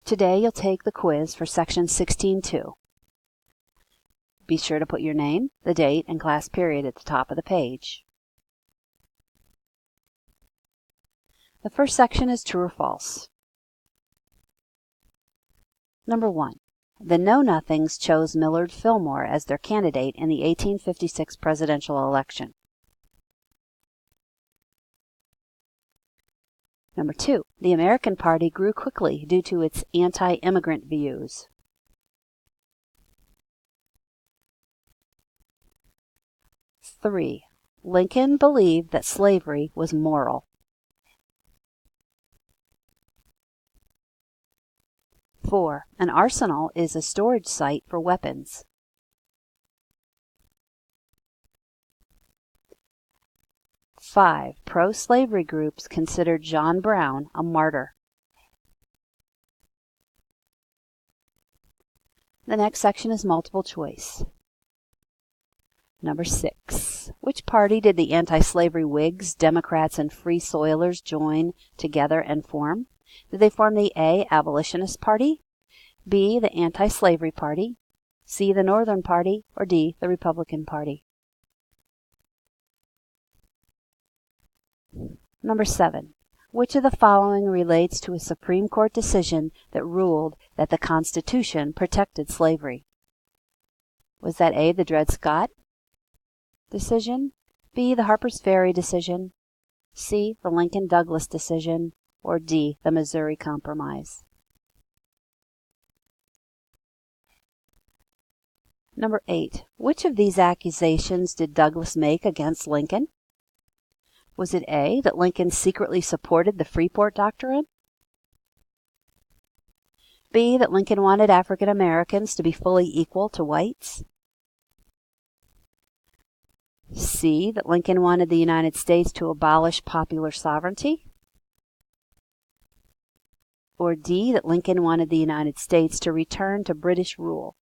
Today you'll take the quiz for section 16.2. Be sure to put your name, the date, and class period at the top of the page. The first section is true or false. Number 1. The Know-Nothings chose Millard Fillmore as their candidate in the 1856 presidential election. Number 2. The American Party grew quickly due to its anti-immigrant views. Three. Lincoln believed that slavery was moral. 4. An arsenal is a storage site for weapons. 5. Pro-slavery groups considered John Brown a martyr. The next section is multiple choice. Number 6. Which party did the anti-slavery Whigs, Democrats, and Free Soilers join together and form? Did they form the A. Abolitionist Party, B. the Anti-Slavery Party, C. the Northern Party, or D. the Republican Party? Number 7. Which of the following relates to a Supreme Court decision that ruled that the Constitution protected slavery? Was that A. the Dred Scott decision, B. the Harper's Ferry decision, C. the Lincoln-Douglas decision, or D. the Missouri Compromise? Number 8. Which of these accusations did Douglas make against Lincoln? Was it A. that Lincoln secretly supported the Freeport Doctrine, B. that Lincoln wanted African Americans to be fully equal to whites, C. that Lincoln wanted the United States to abolish popular sovereignty, or D. that Lincoln wanted the United States to return to British rule?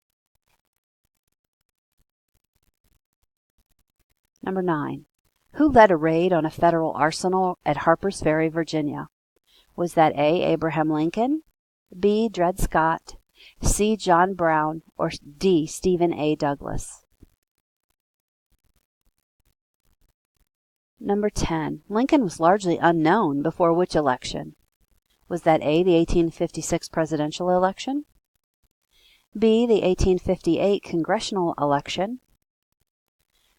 Number 9. Who led a raid on a federal arsenal at Harper's Ferry, Virginia? Was that A. Abraham Lincoln, B. Dred Scott, C. John Brown, or D. Stephen A. Douglas? Number 10. Lincoln was largely unknown before which election? Was that A. the 1856 presidential election, B. the 1858 congressional election,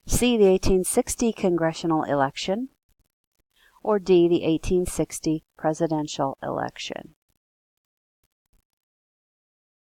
C. the 1860 congressional election, or D. the 1860 presidential election?